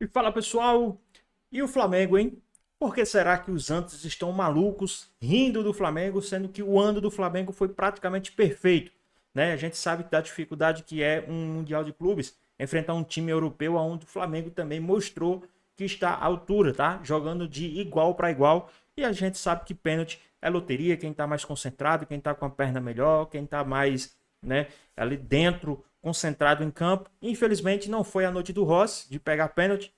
E fala pessoal, e o Flamengo, hein? Por que será que os antes estão malucos, rindo do Flamengo, sendo que o ano do Flamengo foi praticamente perfeito, né? A gente sabe da dificuldade que é um Mundial de Clubes, enfrentar um time europeu onde o Flamengo também mostrou que está à altura, tá? Jogando de igual para igual, e a gente sabe que pênalti é loteria, quem tá mais concentrado, quem tá com a perna melhor, quem tá mais, né, ali dentro, concentrado em campo. Infelizmente não foi a noite do Rossi de pegar pênalti,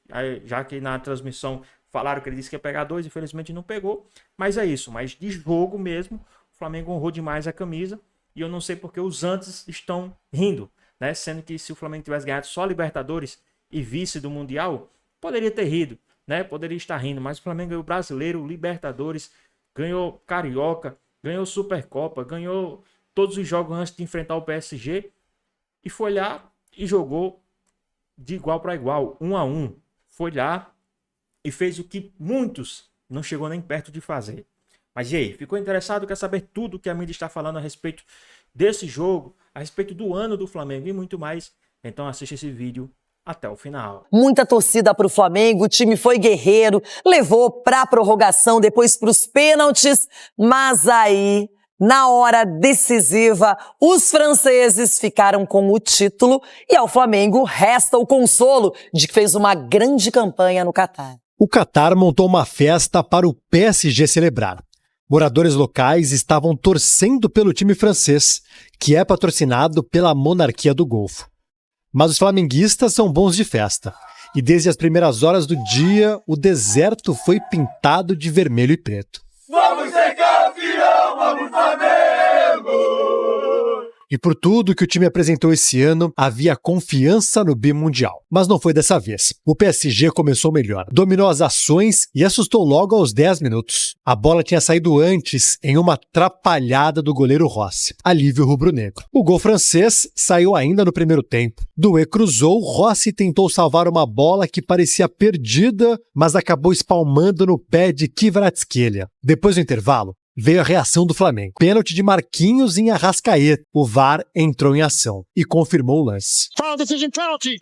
já que na transmissão falaram que ele disse que ia pegar dois, infelizmente não pegou, mas é isso. Mas de jogo mesmo, o Flamengo honrou demais a camisa, e eu não sei porque os antes estão rindo, né? Sendo que se o Flamengo tivesse ganhado só Libertadores e vice do Mundial, poderia ter rido, né? Poderia estar rindo, mas o Flamengo ganhou Brasileiro, Libertadores, ganhou Carioca, ganhou Supercopa, ganhou todos os jogos antes de enfrentar o PSG, e foi lá e jogou de igual para igual, 1-1. Foi lá e fez o que muitos não chegou nem perto de fazer. Mas e aí, ficou interessado? Quer saber tudo que a mídia está falando a respeito desse jogo, a respeito do ano do Flamengo e muito mais? Então assiste esse vídeo até o final. Muita torcida para o Flamengo, o time foi guerreiro, levou para a prorrogação, depois para os pênaltis, mas aí, na hora decisiva, os franceses ficaram com o título e ao Flamengo resta o consolo de que fez uma grande campanha no Catar. O Catar montou uma festa para o PSG celebrar. Moradores locais estavam torcendo pelo time francês, que é patrocinado pela monarquia do Golfo. Mas os flamenguistas são bons de festa, e desde as primeiras horas do dia, o deserto foi pintado de vermelho e preto. Vamos ser campeão, vamos Flamengo! E por tudo que o time apresentou esse ano, havia confiança no bimundial. Mas não foi dessa vez. O PSG começou melhor, dominou as ações e assustou logo aos 10 minutos. A bola tinha saído antes em uma atrapalhada do goleiro Rossi. Alívio rubro-negro. O gol francês saiu ainda no primeiro tempo. Doué cruzou, Rossi tentou salvar uma bola que parecia perdida, mas acabou espalmando no pé de Kvaratskhelia. Depois do intervalo, veio a reação do Flamengo. Pênalti de Marquinhos em Arrascaeta. O VAR entrou em ação e confirmou o lance.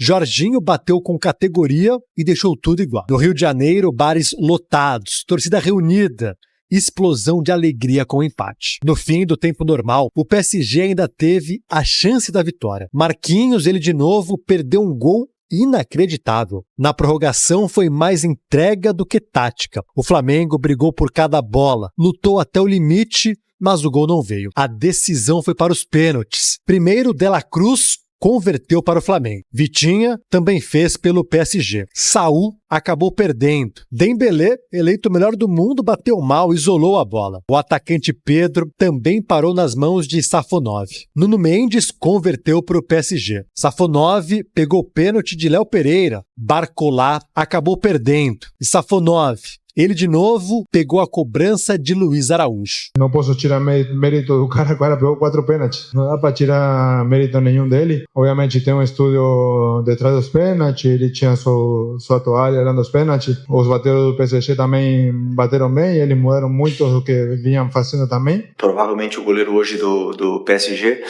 Jorginho bateu com categoria e deixou tudo igual. No Rio de Janeiro, bares lotados, torcida reunida, explosão de alegria com o empate. No fim do tempo normal, o PSG ainda teve a chance da vitória. Marquinhos, ele de novo, perdeu um gol inacreditável. Na prorrogação foi mais entrega do que tática. O Flamengo brigou por cada bola, lutou até o limite, mas o gol não veio. A decisão foi para os pênaltis. Primeiro, De La Cruz converteu para o Flamengo. Vitinha também fez pelo PSG. Saúl acabou perdendo. Dembélé, eleito o melhor do mundo, bateu mal, isolou a bola. O atacante Pedro também parou nas mãos de Safonov. Nuno Mendes converteu para o PSG. Safonov pegou o pênalti de Léo Pereira. Barcolá acabou perdendo. E Safonov, ele de novo pegou a cobrança de Luiz Araújo. Não posso tirar mérito do cara, o cara pegou 4 pênaltis. Não dá para tirar mérito nenhum dele. Obviamente tem um estúdio detrás dos pênaltis, ele tinha sua toalha lá nos pênaltis. Os batedores do PSG também bateram bem, eles mudaram muito do que vinham fazendo também. Provavelmente o goleiro hoje do PSG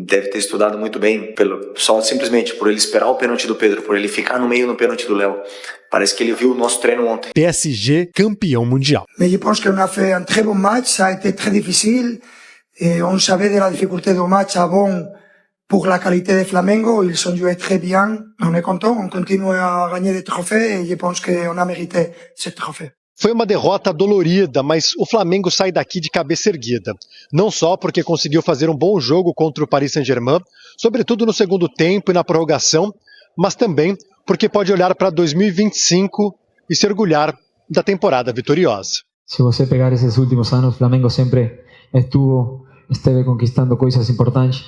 deve ter estudado muito bem, só simplesmente por ele esperar o pênalti do Pedro, por ele ficar no meio no pênalti do Léo. Parece que ele viu o nosso treino ontem. PSG campeão mundial. Mais je pense qu'on a fait un très bon match, ça a été très difficile. On savait de la difficulté du match avant pour la qualité de Flamengo, ils ont joué très bien. On est content, on continue à gagner des trophées et je pense qu'on a mérité ce trophée. Foi uma derrota dolorida, mas o Flamengo sai daqui de cabeça erguida. Não só porque conseguiu fazer um bom jogo contra o Paris Saint-Germain, sobretudo no segundo tempo e na prorrogação, mas também porque pode olhar para 2025 e se orgulhar da temporada vitoriosa. Se você pegar esses últimos anos, o Flamengo sempre esteve conquistando coisas importantes.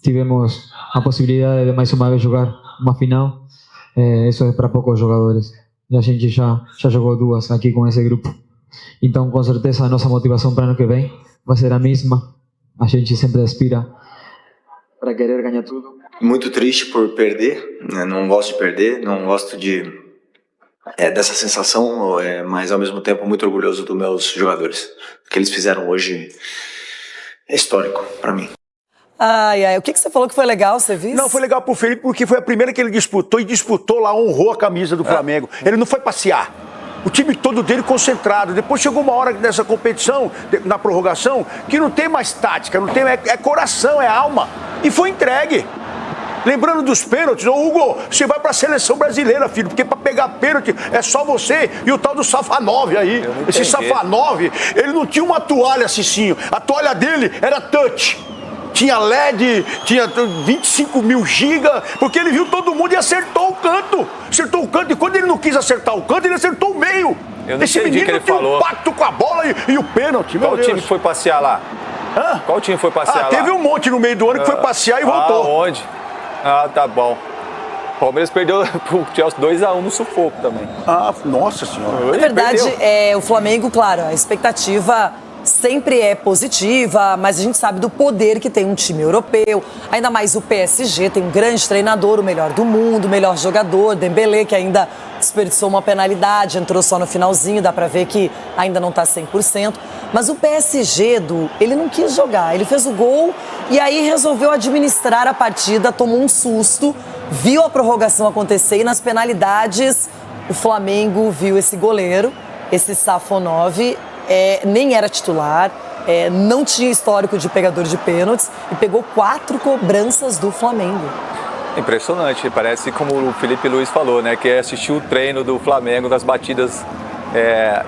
Tivemos a possibilidade de mais uma vez jogar uma final. Isso é para poucos jogadores. E a gente já jogou 2 aqui com esse grupo. Então, com certeza, a nossa motivação para o ano que vem vai ser a mesma. A gente sempre aspira para querer ganhar tudo. Muito triste por perder, né? Não gosto de perder, não gosto dessa sensação, mas ao mesmo tempo muito orgulhoso dos meus jogadores. O que eles fizeram hoje é histórico para mim. Ai, ai. O que você falou que foi legal, você viu? Não, foi legal pro Felipe porque foi a primeira que ele disputou e disputou lá, honrou a camisa do Flamengo. Ele não foi passear. O time todo dele concentrado. Depois chegou uma hora dessa competição, na prorrogação, que não tem mais tática, não tem, é coração, é alma. E foi entregue. Lembrando dos pênaltis, ô Hugo, você vai pra seleção brasileira, filho, porque pra pegar pênalti é só você e o tal do Safanov aí. Esse Safanov, ele não tinha uma toalha, Cicinho. A toalha dele era touch. Tinha LED, tinha 25 mil gigas, porque ele viu todo mundo e acertou o canto. Acertou o canto, e quando ele não quis acertar o canto, ele acertou o meio. Eu não Esse entendi menino que ele tem falou. um pacto com a bola e o pênalti, meu Qual Deus. time foi passear lá? Hã? Qual time foi passear lá? Teve um monte no meio do ano que foi passear e voltou. Onde? Ah, tá bom. O Palmeiras perdeu pro Chelsea 2-1 no sufoco também. Ah, nossa senhora. Na verdade, o Flamengo, claro, a expectativa sempre é positiva, mas a gente sabe do poder que tem um time europeu. Ainda mais o PSG, tem um grande treinador, o melhor do mundo, o melhor jogador, Dembélé, que ainda desperdiçou uma penalidade, entrou só no finalzinho, dá pra ver que ainda não tá 100%. Mas o PSG, ele não quis jogar, ele fez o gol e aí resolveu administrar a partida, tomou um susto, viu a prorrogação acontecer e nas penalidades o Flamengo viu esse goleiro, esse Safonov, nem era titular, não tinha histórico de pegador de pênaltis e pegou 4 cobranças do Flamengo. Impressionante, parece como o Felipe Luiz falou, né? Que assistiu o treino do Flamengo, das batidas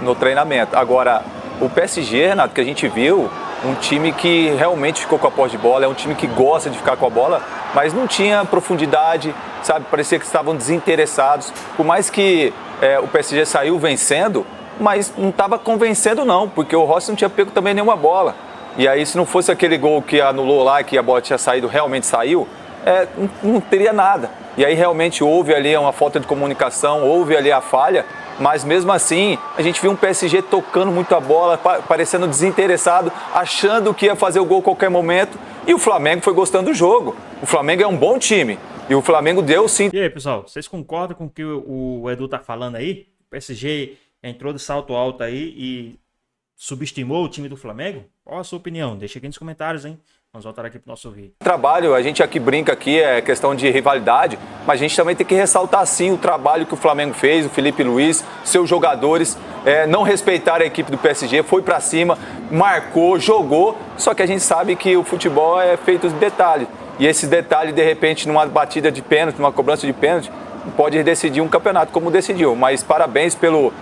no treinamento. Agora, o PSG, Renato, que a gente viu, um time que realmente ficou com a posse de bola, é um time que gosta de ficar com a bola, mas não tinha profundidade, sabe? Parecia que estavam desinteressados. Por mais que o PSG saiu vencendo, mas não estava convencendo não, porque o Rossi não tinha pego também nenhuma bola. E aí, se não fosse aquele gol que anulou lá, que a bola tinha saído, realmente saiu, não teria nada. E aí realmente houve ali uma falta de comunicação, houve ali a falha, mas mesmo assim a gente viu um PSG tocando muito a bola, parecendo desinteressado, achando que ia fazer o gol a qualquer momento, e o Flamengo foi gostando do jogo. O Flamengo é um bom time, e o Flamengo deu sim. E aí, pessoal, vocês concordam com o que o Edu tá falando aí? O PSG entrou de salto alto aí e subestimou o time do Flamengo? Qual a sua opinião? Deixa aqui nos comentários, hein? Vamos voltar aqui pro nosso vídeo. Trabalho, a gente aqui brinca aqui, é questão de rivalidade, mas a gente também tem que ressaltar sim o trabalho que o Flamengo fez, o Felipe Luiz, seus jogadores, não respeitaram a equipe do PSG, foi pra cima, marcou, jogou, só que a gente sabe que o futebol é feito de detalhes. E esse detalhe, de repente, numa batida de pênalti, numa cobrança de pênalti, pode decidir um campeonato como decidiu. Mas parabéns pelo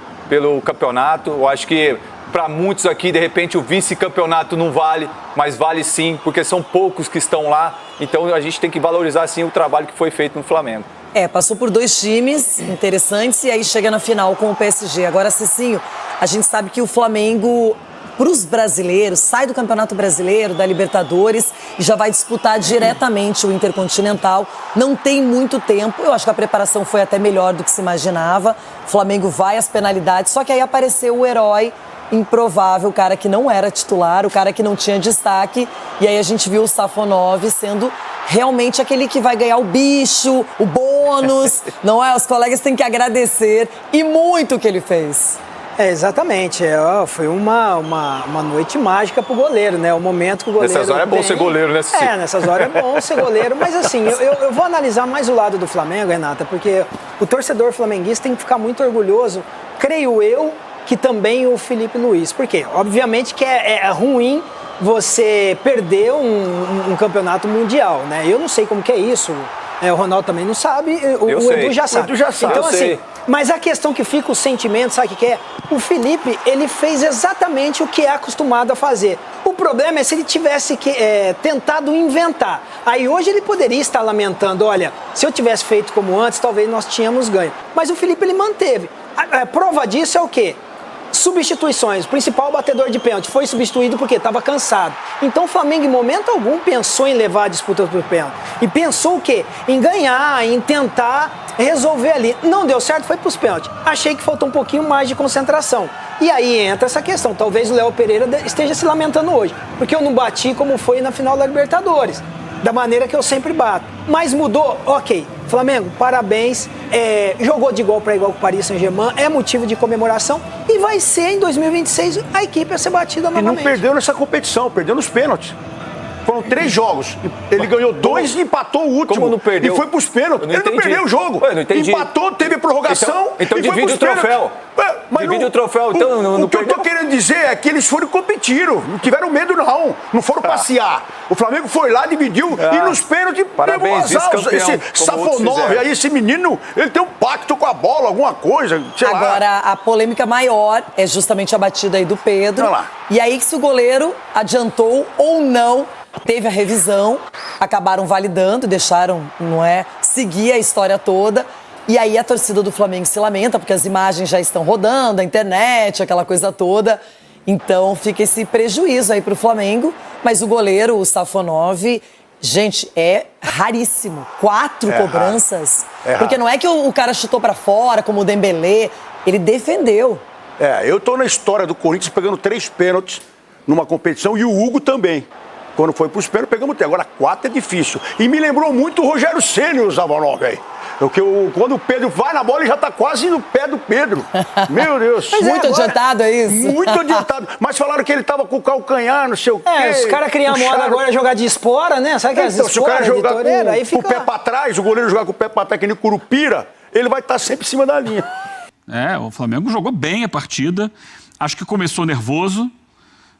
campeonato, eu acho que para muitos aqui, de repente, o vice-campeonato não vale, mas vale sim, porque são poucos que estão lá. Então a gente tem que valorizar sim o trabalho que foi feito no Flamengo. Passou por 2 times interessantes e aí chega na final com o PSG. Agora, Cicinho, a gente sabe que o Flamengo, para os brasileiros, sai do Campeonato Brasileiro, da Libertadores e já vai disputar diretamente o Intercontinental. Não tem muito tempo, eu acho que a preparação foi até melhor do que se imaginava. O Flamengo vai às penalidades, só que aí apareceu o herói improvável, o cara que não era titular, o cara que não tinha destaque, e aí a gente viu o Safonov sendo realmente aquele que vai ganhar o bicho, o bônus, não é? Os colegas têm que agradecer e muito o que ele fez. Exatamente, foi uma noite mágica pro goleiro, né? O momento que o goleiro nessas horas é bom ser goleiro, né, Cici? Nessas horas é bom ser goleiro, mas assim, eu vou analisar mais o lado do Flamengo, Renata, porque o torcedor flamenguista tem que ficar muito orgulhoso, creio eu, que também o Felipe Luiz. Por quê? Obviamente que é ruim você perder um campeonato mundial, né? Eu não sei como que é isso, o Ronaldo também não sabe, o Edu já sabe. Então, assim, mas a questão que fica o sentimento, sabe o que é? O Felipe, ele fez exatamente o que é acostumado a fazer. O problema é se ele tivesse tentado inventar. Aí hoje ele poderia estar lamentando, olha, se eu tivesse feito como antes, talvez nós tínhamos ganho. Mas o Felipe, ele manteve. A prova disso é o quê? Substituições. O principal batedor de pênalti foi substituído porque estava cansado. Então o Flamengo em momento algum pensou em levar a disputa por pênalti. E pensou o quê? Em ganhar, em tentar resolver ali. Não deu certo, foi para os pênaltis. Achei que faltou um pouquinho mais de concentração. E aí entra essa questão. Talvez o Léo Pereira esteja se lamentando hoje. Porque eu não bati como foi na final da Libertadores. Da maneira que eu sempre bato. Mas mudou? Ok. Flamengo, parabéns. Jogou de igual para igual com o Paris Saint-Germain. É motivo de comemoração. E vai ser em 2026 a equipe a ser batida novamente. E não perdeu nessa competição, perdeu nos pênaltis. Foram 3 jogos. Ele ganhou 2 e empatou o último. Como não perdeu? E foi pros pênaltis. Ele não perdeu o jogo. Ué, não entendi. Empatou, teve prorrogação. Então e foi divide pros o troféu. Mas Divide o troféu, então não O que perdeu? eu tô querendo dizer é que eles foram e competiram. Não tiveram medo, não. Não foram passear. O Flamengo foi lá, dividiu e nos pênaltis pegou azar. Esse Safonov aí, esse menino, ele tem um pacto com a bola, alguma coisa, sei lá. Agora, a polêmica maior é justamente a batida aí do Pedro. Olha lá. E aí, se o goleiro adiantou ou não, teve a revisão, acabaram validando, deixaram, não é, seguir a história toda. E aí a torcida do Flamengo se lamenta, porque as imagens já estão rodando, a internet, aquela coisa toda. Então fica esse prejuízo aí pro Flamengo. Mas o goleiro, o Safonov, gente, é raríssimo. 4 cobranças. Porque não é que o cara chutou pra fora, como o Dembélé, ele defendeu. Eu tô na história do Corinthians pegando 3 pênaltis numa competição e o Hugo também. Quando foi pros pênaltis, pegamos 3. Agora 4 é difícil. E me lembrou muito o Rogério Ceni, o Safonov, velho. Quando o Pedro vai na bola, ele já tá quase no pé do Pedro. Meu Deus. Muito adiantado, é isso? Muito adiantado. Mas falaram que ele tava com o calcanhar, não sei o quê. Os caras criam a moda agora jogar de espora, né? Sabe que as se o cara jogar aí com o pé pra trás, o goleiro jogar com o pé pra trás, que nem Curupira, ele vai estar sempre em cima da linha. O Flamengo jogou bem a partida. Acho que começou nervoso.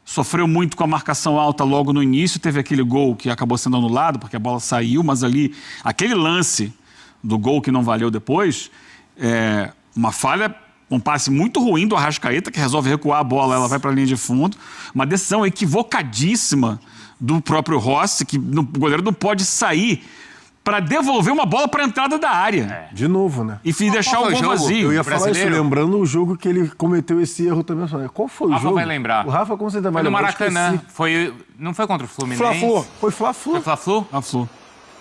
Sofreu muito com a marcação alta logo no início. Teve aquele gol que acabou sendo anulado, porque a bola saiu, mas ali, aquele lance do gol que não valeu depois, uma falha, um passe muito ruim do Arrascaeta, que resolve recuar a bola, ela vai para a linha de fundo. Uma decisão equivocadíssima do próprio Rossi, que o goleiro não pode sair para devolver uma bola para a entrada da área. De novo, né? E deixar o gol vazio. Eu ia falar isso, lembrando o jogo que ele cometeu esse erro também. Qual foi o jogo? Rafa vai lembrar. O Rafa, como você ainda vai lembrar? Foi no Maracanã. Não foi contra o Fluminense? Fla-Flu. Foi Fla-Flu. Foi Fla-Flu? Fla-Flu.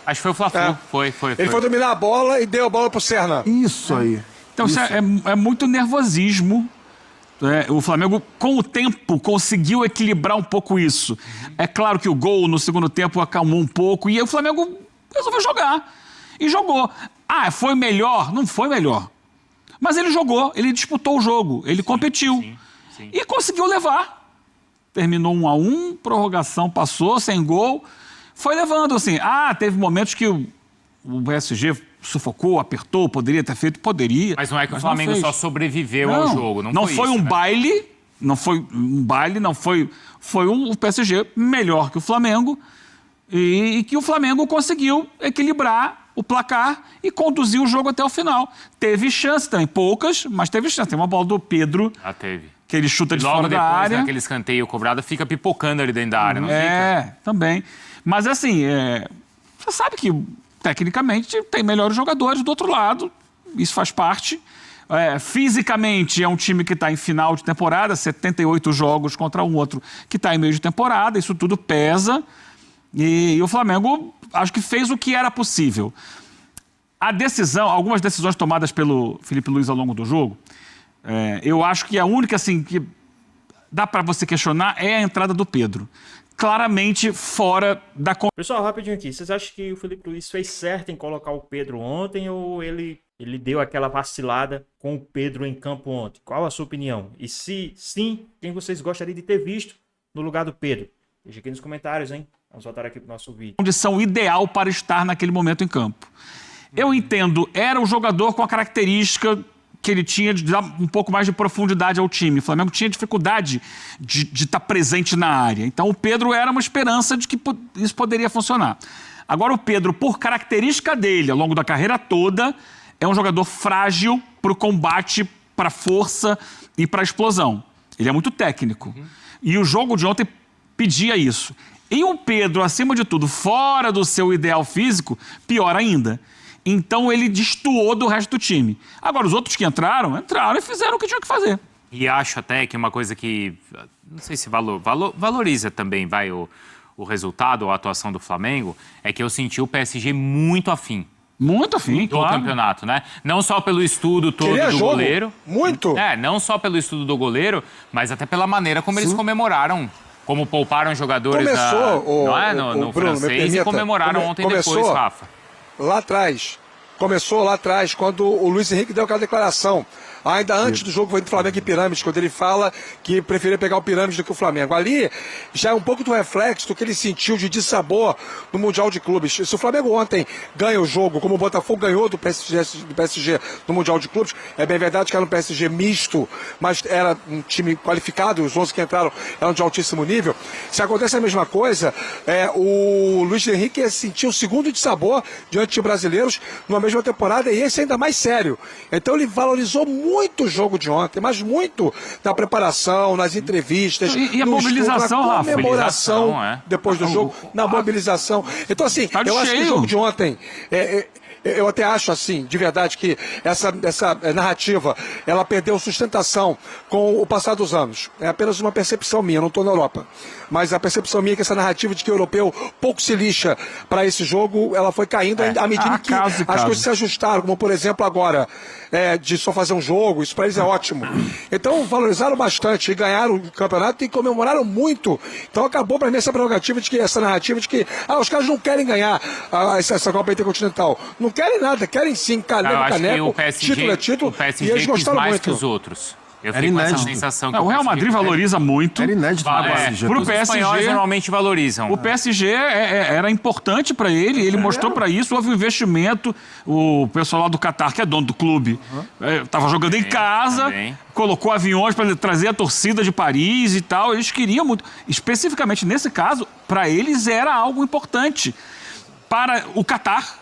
Acho que foi o Fla-Flu. Foi. Ele foi dominar a bola e deu a bola pro Serna. Isso aí. Então isso é muito nervosismo. O Flamengo, com o tempo, conseguiu equilibrar um pouco isso. É claro que o gol no segundo tempo acalmou um pouco e aí o Flamengo resolveu jogar. E jogou. Foi melhor? Não foi melhor. Mas ele jogou, ele disputou o jogo, ele competiu. Sim. E conseguiu levar. Terminou 1-1, prorrogação passou, sem gol. Foi levando, assim. Teve momentos que o PSG sufocou, apertou, poderia ter feito, poderia. Mas não é que o Flamengo só sobreviveu ao jogo, não foi um baile, foi um PSG melhor que o Flamengo e que o Flamengo conseguiu equilibrar o placar e conduzir o jogo até o final. Teve chance também, poucas, mas teve chance. Tem uma bola do Pedro. Teve. Que ele chuta de fora da área. Logo depois daquele escanteio cobrado, fica pipocando ali dentro da área, não fica? Também. Mas assim, você sabe que tecnicamente tem melhores jogadores do outro lado, isso faz parte. Fisicamente é um time que está em final de temporada, 78 jogos contra um outro que está em meio de temporada, isso tudo pesa. E o Flamengo, acho que fez o que era possível. Algumas decisões tomadas pelo Filipe Luiz ao longo do jogo, eu acho que a única assim, que dá para você questionar é a entrada do Pedro. Claramente fora da... Pessoal, rapidinho aqui. Vocês acham que o Filipe Luiz fez certo em colocar o Pedro ontem ou ele deu aquela vacilada com o Pedro em campo ontem? Qual a sua opinião? E se sim, quem vocês gostariam de ter visto no lugar do Pedro? Deixa aqui nos comentários, hein? Vamos voltar aqui pro nosso vídeo. Condição ideal para estar naquele momento em campo. Eu entendo, era o jogador com a característica que ele tinha de dar um pouco mais de profundidade ao time. O Flamengo tinha dificuldade de estar presente na área. Então o Pedro era uma esperança de que isso poderia funcionar. Agora o Pedro, por característica dele, ao longo da carreira toda, é um jogador frágil para o combate, para a força e para a explosão. Ele é muito técnico. E o jogo de ontem pedia isso. E o Pedro, acima de tudo, fora do seu ideal físico, pior ainda. Então ele destoou do resto do time. Agora, os outros que entraram e fizeram o que tinham que fazer. E acho até que uma coisa que, não sei se valoriza também o resultado ou a atuação do Flamengo, é que eu senti o PSG muito afim. Muito afim, do claro. campeonato, né? Não só pelo estudo todo do goleiro. Muito. Não só pelo estudo do goleiro, mas até pela maneira como eles comemoraram. Como pouparam jogadores no Bruno, francês e comemoraram ontem depois, Rafa. Começou lá atrás, quando o Luiz Henrique deu aquela declaração. Ainda antes do jogo foi do Flamengo e Pirâmides, quando ele fala que preferia pegar o Pirâmides do que o Flamengo. Ali já é um pouco do reflexo do que ele sentiu de dissabor no Mundial de Clubes. Se o Flamengo ontem ganha o jogo, como o Botafogo ganhou do PSG no Mundial de Clubes, é bem verdade que era um PSG misto, mas era um time qualificado, os 11 que entraram eram de altíssimo nível. Se acontece a mesma coisa, o Luiz Henrique ia sentir o segundo dissabor diante de brasileiros numa mesma temporada, e esse ainda mais sério. Então ele valorizou muito o jogo de ontem, mas muito na preparação, nas entrevistas, e a mobilização, na Rafa, comemoração depois do jogo, na mobilização. Então assim, eu acho que o jogo de ontem eu até acho assim, de verdade, que essa narrativa, ela perdeu sustentação com o passar dos anos. É apenas uma percepção minha, eu não estou na Europa. Mas a percepção minha é que essa narrativa de que o europeu pouco se lixa para esse jogo, ela foi caindo à medida que as coisas se ajustaram, como por exemplo agora, de só fazer um jogo, isso para eles é ótimo. Então valorizaram bastante e ganharam o campeonato e comemoraram muito. Então acabou para mim essa prerrogativa de que, essa narrativa de que os caras não querem ganhar essa Copa Intercontinental. Não querem nada, querem sim, caneco, título é título, PSG e eles gostaram mais muito. que os outros. Eu fiquei com essa sensação que o Real Madrid valoriza muito. Era inédito Pro Os espanhóis normalmente valorizam. O PSG era importante para ele mostrou para isso, houve um investimento. O pessoal lá do Catar, que é dono do clube, estava jogando em casa, colocou aviões para trazer a torcida de Paris e tal. Eles queriam muito. Especificamente nesse caso, para eles era algo importante. Para o Catar,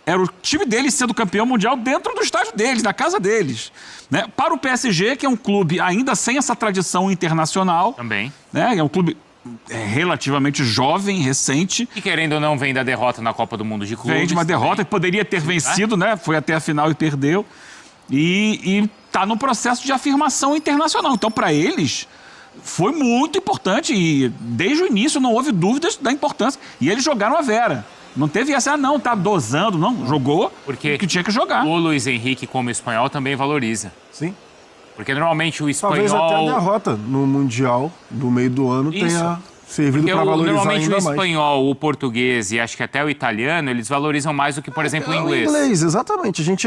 era o time deles sendo campeão mundial dentro do estádio deles, na casa deles. Né? Para o PSG, que é um clube ainda sem essa tradição internacional. Também. Né? É um clube relativamente jovem, recente. E querendo ou não, vem da derrota na Copa do Mundo de Clubes. Vem de uma derrota que poderia ter vencido, né? Foi até a final e perdeu. E está no processo de afirmação internacional. Então, para eles, foi muito importante. E desde o início não houve dúvidas da importância. E eles jogaram a vera. Não teve essa, tá dosando, não. Jogou porque que tinha que jogar. O Luiz Henrique, como espanhol, também valoriza. Sim. Porque normalmente o espanhol... Talvez até a derrota no Mundial do meio do ano tenha servido para valorizar normalmente ainda mais. Normalmente o espanhol, o português e acho que até o italiano, eles valorizam mais do que, por exemplo, o inglês. O inglês, exatamente. A gente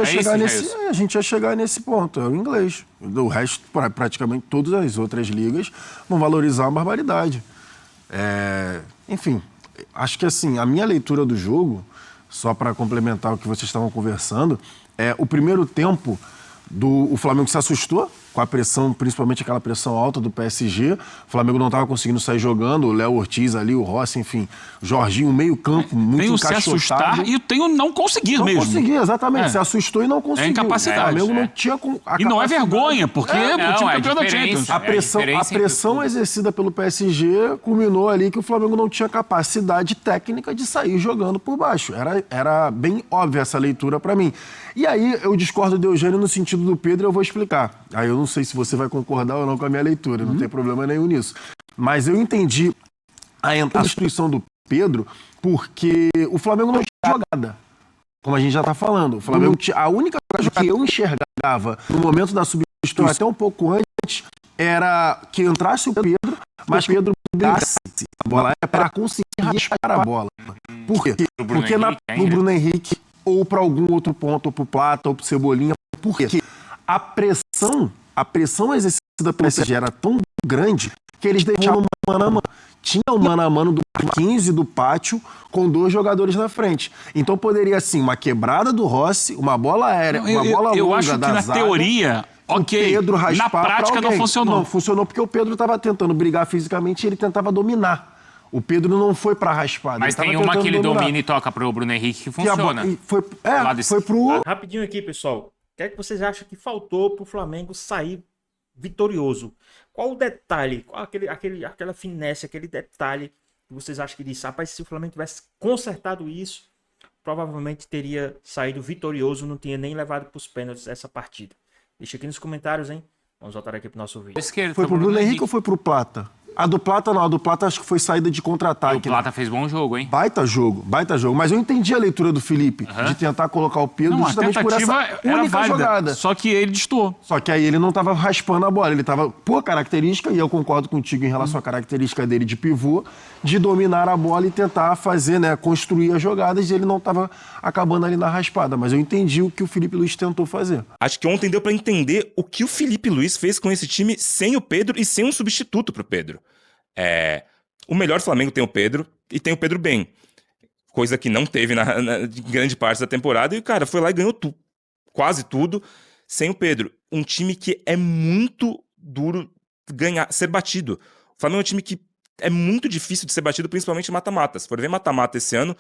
ia chegar nesse ponto. É o inglês. O resto, praticamente todas as outras ligas vão valorizar uma barbaridade. Enfim... Acho que assim, a minha leitura do jogo, só para complementar o que vocês estavam conversando, o primeiro tempo o Flamengo se assustou com a pressão, principalmente aquela pressão alta do PSG. O Flamengo não estava conseguindo sair jogando, o Léo Ortiz ali, o Rossi, enfim, o Jorginho, meio campo, muito encaixotado. Tem o se assustar e tem o não conseguir mesmo. Não conseguir, exatamente. Se assustou e não conseguiu. É incapacidade. O Flamengo não tinha E não é vergonha, porque o time campeão da Champions. A pressão exercida pelo PSG culminou ali que o Flamengo não tinha capacidade técnica de sair jogando por baixo. Era bem óbvia essa leitura para mim. E aí eu discordo do Eugênio no sentido do Pedro e eu vou explicar. Aí eu não sei se você vai concordar ou não com a minha leitura, não tem problema nenhum nisso. Mas eu entendi a substituição do Pedro porque o Flamengo não tinha jogada, como a gente já está falando. O Flamengo a única coisa que eu enxergava no momento da substituição, até um pouco antes, era que entrasse o Pedro, mas Pedro brigasse a bola para conseguir raspar a bola. Por quê? Porque pro Bruno Henrique ou para algum outro ponto, ou pro Plata, ou pro Cebolinha. Por quê? A pressão exercida pelo PSG era tão grande que eles deixaram o mano a mano. Tinha o mano a mano do 15 do pátio com 2 jogadores na frente. Então poderia, assim, uma quebrada do Rossi, uma bola aérea, uma bola longa eu acho que da na zaga, teoria, ok. Pedro Na prática não funcionou. Não funcionou porque o Pedro estava tentando brigar fisicamente e ele tentava dominar. O Pedro não foi pra raspada. Mas tem uma que ele domina e toca pro Bruno Henrique que funciona. Foi pro... Rapidinho aqui, pessoal. O que é que vocês acham que faltou pro Flamengo sair vitorioso? Qual o detalhe? Qual aquela finesse, aquele detalhe que vocês acham que disse? Rapaz, se o Flamengo tivesse consertado isso, provavelmente teria saído vitorioso, não tinha nem levado pros pênaltis essa partida. Deixa aqui nos comentários, hein? Vamos voltar aqui pro nosso vídeo. Foi pro Bruno Henrique ou foi pro Plata? A do Plata não, a do Plata acho que foi saída de contra-ataque. E o Plata fez bom jogo, hein? Baita jogo. Mas eu entendi a leitura do Felipe, de tentar colocar o Pedro justamente por essa única válida, jogada. Só que ele destoou. Só que aí ele não estava raspando a bola, ele estava, por característica, e eu concordo contigo em relação à característica dele de pivô, de dominar a bola e tentar fazer, né, construir as jogadas, e ele não estava acabando ali na raspada. Mas eu entendi o que o Felipe Luiz tentou fazer. Acho que ontem deu para entender o que o Felipe Luiz fez com esse time sem o Pedro e sem um substituto pro Pedro. O melhor Flamengo tem o Pedro e tem o Pedro bem. Coisa que não teve na grande parte da temporada. E o cara foi lá e ganhou quase tudo sem o Pedro. Um time que é muito duro ser batido. O Flamengo é um time que é muito difícil de ser batido, principalmente em mata-mata. Se for ver mata-mata esse ano,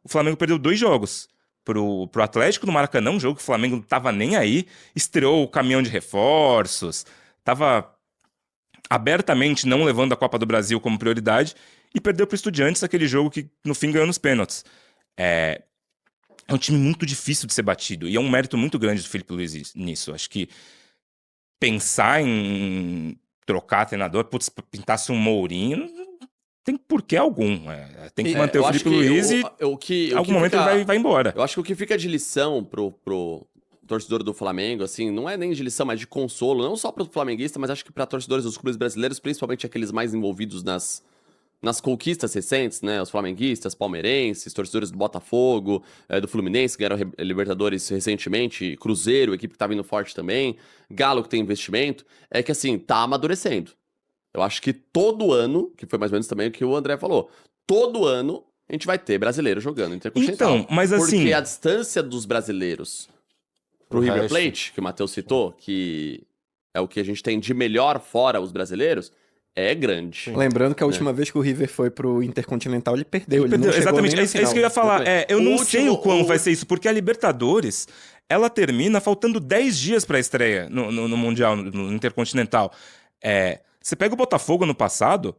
o Flamengo perdeu 2 jogos. Pro Atlético no Maracanã, um jogo que o Flamengo não tava nem aí. Estreou o caminhão de reforços. Tava abertamente não levando a Copa do Brasil como prioridade, e perdeu para o Estudiantes aquele jogo que no fim ganhou nos pênaltis. É um time muito difícil de ser batido, e é um mérito muito grande do Felipe Luiz nisso. Acho que pensar em trocar treinador, pintasse um Mourinho, não tem porquê algum. Tem que manter o Felipe Luiz e em algum momento ele vai embora. Eu acho que o que fica de lição pro torcedor do Flamengo, assim, não é nem de lição, mas de consolo, não só para o flamenguista, mas acho que para torcedores dos clubes brasileiros, principalmente aqueles mais envolvidos nas conquistas recentes, né, os flamenguistas, palmeirenses, torcedores do Botafogo, do Fluminense, que ganharam Libertadores recentemente, Cruzeiro, equipe que tá vindo forte também, Galo que tem investimento, é que assim, tá amadurecendo. Eu acho que todo ano, que foi mais ou menos também o que o André falou, todo ano a gente vai ter brasileiro jogando Intercontinental. Então, mas assim... Porque a distância dos brasileiros pro River Plate, que o Matheus citou, que é o que a gente tem de melhor fora os brasileiros, é grande. Lembrando que a última vez que o River foi pro Intercontinental, ele perdeu. Ele não exatamente, é isso que eu ia falar. Eu não sei o quão vai ser isso, porque a Libertadores, ela termina faltando 10 dias pra estreia no Mundial, no Intercontinental. Você pega o Botafogo no passado,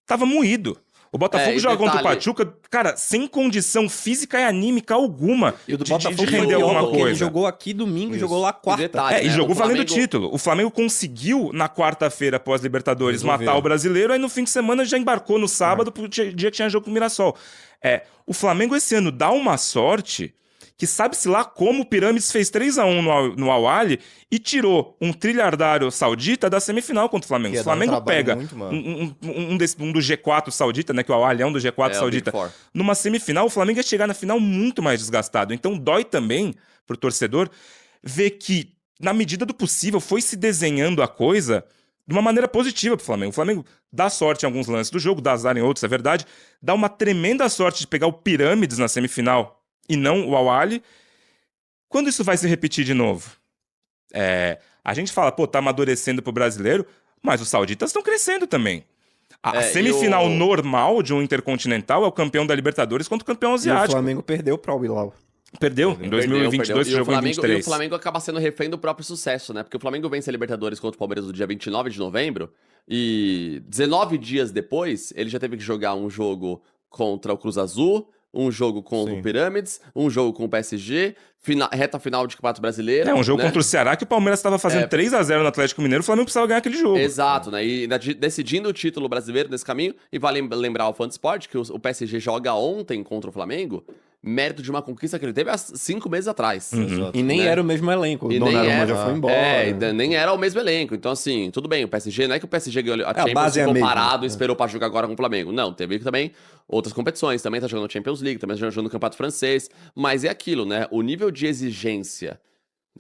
tava moído. O Botafogo joga contra o Pachuca, cara, sem condição física e anímica alguma e o do Botafogo de render alguma coisa. Ele jogou aqui domingo e jogou lá quarta. E jogou valendo o título. O Flamengo conseguiu, na quarta-feira, pós-Libertadores, matar o brasileiro, aí no fim de semana já embarcou no sábado, pro dia que tinha jogo com o Mirassol. O Flamengo esse ano dá uma sorte que sabe-se lá como o Pirâmides fez 3-1 no Al-Ahly e tirou um trilhardário saudita da semifinal contra o Flamengo. O Flamengo pega um do G4 saudita, né, que o Al-Ahly é um do G4 saudita, numa semifinal, o Flamengo ia chegar na final muito mais desgastado. Então dói também pro torcedor ver que, na medida do possível, foi se desenhando a coisa de uma maneira positiva pro Flamengo. O Flamengo dá sorte em alguns lances do jogo, dá azar em outros, é verdade. Dá uma tremenda sorte de pegar o Pirâmides na semifinal e não o Al-Ahly. Quando isso vai se repetir de novo? A gente fala, tá amadurecendo pro brasileiro, mas os sauditas estão crescendo também. A semifinal normal de um Intercontinental é o campeão da Libertadores contra o campeão asiático. E o Flamengo perdeu para o Al-Hilal. Perdeu em 2022, jogou em 2023. E o Flamengo acaba sendo refém do próprio sucesso, né? Porque o Flamengo vence a Libertadores contra o Palmeiras no dia 29 de novembro e 19 dias depois ele já teve que jogar um jogo contra o Cruz Azul, um jogo contra o Pirâmides, um jogo com o PSG, reta final de Campeonato Brasileiro. Um jogo contra o Ceará que o Palmeiras estava fazendo 3-0 no Atlético Mineiro, o Flamengo precisava ganhar aquele jogo. Exato, né? E decidindo o título brasileiro nesse caminho, e vale lembrar ao fã de esporte que o PSG joga ontem contra o Flamengo, mérito de uma conquista que ele teve há 5 meses atrás. E nem era o mesmo elenco. O Donnarumma já foi embora. Nem era o mesmo elenco. Então, assim, tudo bem, o PSG, não é que o PSG ganhou a Champions, ficou parado e esperou pra jogar agora com o Flamengo. Não, teve também outras competições, também tá jogando Champions League, também tá jogando no Campeonato Francês, mas é aquilo, né? O nível de exigência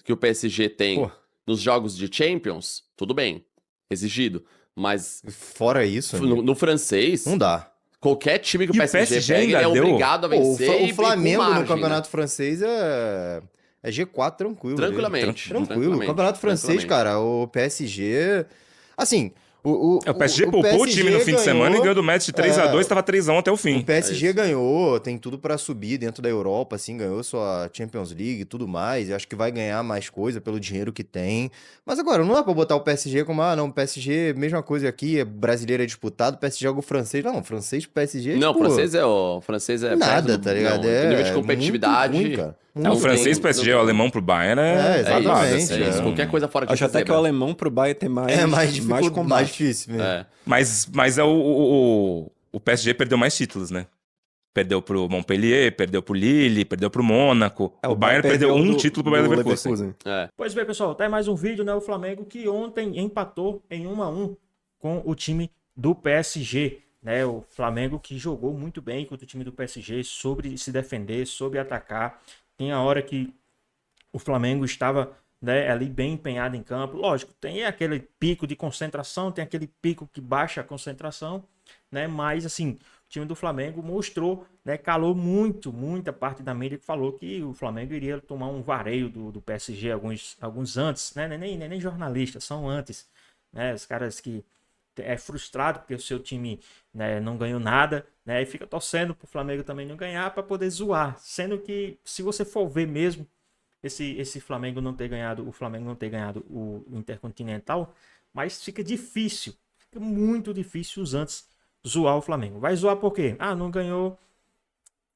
que o PSG tem nos jogos de Champions, tudo bem, exigido, mas... Fora isso... No francês... Não dá. Qualquer time que o PSG pega é obrigado a vencer. O Flamengo no Campeonato Francês é G4 tranquilo. Tranquilamente. Tranquilo. O Campeonato Francês, cara, o PSG... Assim... O PSG poupou o time no fim de semana e ganhou do Metz de 3-2, estava 3-1 até o fim. O PSG ganhou, tem tudo pra subir dentro da Europa, assim, ganhou sua Champions League e tudo mais. Eu acho que vai ganhar mais coisa pelo dinheiro que tem. Mas agora, não dá pra botar o PSG como, o PSG, mesma coisa aqui, brasileiro é disputado, o PSG joga o francês. Não, o francês pro PSG Não, o francês é nada, tá ligado? Não, nível de competitividade. Muito ruim, cara. o francês pro PSG, o alemão pro Bayern exatamente. É isso. Qualquer coisa fora de Acho até que o alemão pro Bayern tem mais difícil mesmo. Mas o PSG perdeu mais títulos, né? Perdeu pro Montpellier, perdeu pro Lille, perdeu pro Mônaco. O Bayern perdeu um título pro Bayern Leverkusen. Pois bem, pessoal, tá aí mais um vídeo, né? O Flamengo que ontem empatou em 1-1 com o time do PSG, né? O Flamengo que jogou muito bem contra o time do PSG, soube se defender, soube atacar. Tem a hora que o Flamengo estava, né, ali bem empenhado em campo. Lógico, tem aquele pico de concentração, tem aquele pico que baixa a concentração, né? Mas assim, o time do Flamengo mostrou, né, calou muita parte da mídia que falou que o Flamengo iria tomar um vareio do PSG alguns antes, né? Nem jornalistas, são antes, né? Os caras que é frustrado porque o seu time, né, não ganhou nada, né? E fica torcendo pro Flamengo também não ganhar para poder zoar, sendo que se você for ver mesmo esse Flamengo não ter ganhado, o Flamengo não ter ganhado o Intercontinental, mas fica muito difícil os antes zoar o Flamengo. Vai zoar por quê? Ah, não ganhou,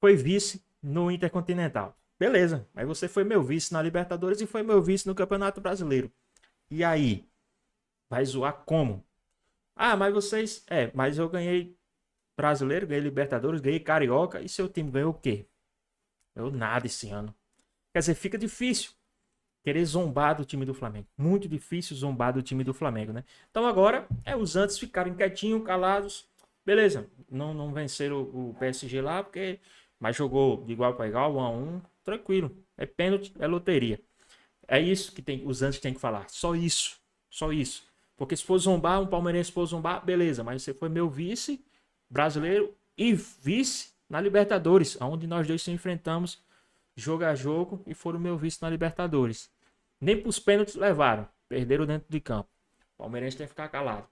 foi vice no Intercontinental. Beleza, mas você foi meu vice na Libertadores e foi meu vice no Campeonato Brasileiro. E aí? Vai zoar como? Ah, mas vocês... mas eu ganhei Brasileiro, ganhei Libertadores, ganhei Carioca e seu time ganhou o quê? Eu nada esse ano. Quer dizer, fica difícil querer zombar do time do Flamengo. Muito difícil zombar do time do Flamengo, né? Então agora os antes ficarem quietinhos, calados. Beleza, não venceram o PSG lá, mas jogou de igual para igual, 1-1, tranquilo. É pênalti, é loteria. É isso que os antes têm que falar. Só isso. Porque se for zombar, um palmeirense for zombar, beleza. Mas você foi meu vice brasileiro e vice na Libertadores, onde nós dois se enfrentamos jogo a jogo e foram meu vice na Libertadores. Nem para os pênaltis levaram. Perderam dentro de campo. O palmeirense tem que ficar calado.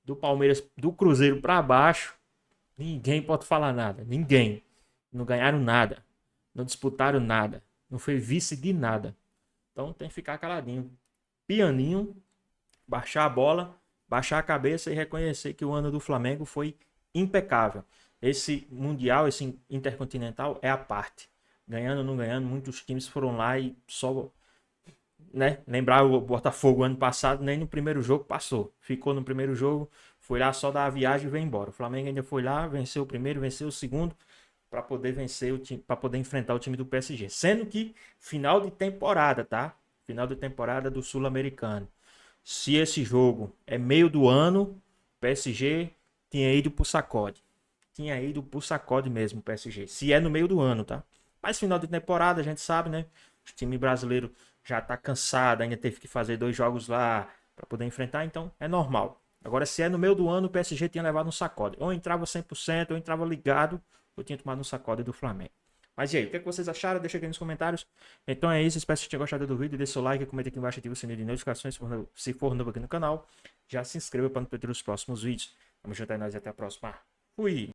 Do Palmeiras, do Cruzeiro para baixo, ninguém pode falar nada. Ninguém. Não ganharam nada. Não disputaram nada. Não foi vice de nada. Então tem que ficar caladinho. Pianinho. Baixar a bola. Baixar a cabeça e reconhecer que o ano do Flamengo foi impecável. Esse Mundial, esse Intercontinental é a parte. Ganhando ou não ganhando, muitos times foram lá e só... né? Lembrar o Botafogo ano passado, nem no primeiro jogo passou. Ficou no primeiro jogo, foi lá só dar a viagem e veio embora. O Flamengo ainda foi lá, venceu o primeiro, venceu o segundo, para poder vencer o time, para poder enfrentar o time do PSG. Sendo que final de temporada, tá? Final de temporada do Sul-Americano. Se esse jogo é meio do ano, o PSG tinha ido pro sacode. Tinha ido pro sacode mesmo o PSG. Se é no meio do ano, tá? Mas final de temporada, a gente sabe, né? O time brasileiro já tá cansado, ainda teve que fazer 2 jogos lá para poder enfrentar, então é normal. Agora, se é no meio do ano, o PSG tinha levado um sacode. Ou entrava 100%, ou entrava ligado, ou tinha tomado um sacode do Flamengo. Mas e aí, o que vocês acharam? Deixa aqui nos comentários. Então é isso, espero que vocês tenham gostado do vídeo. Deixa o like, comenta aqui embaixo, ativa o sininho de notificações se for novo aqui no canal. Já se inscreva para não perder os próximos vídeos. Vamos juntar nós e até a próxima. Fui!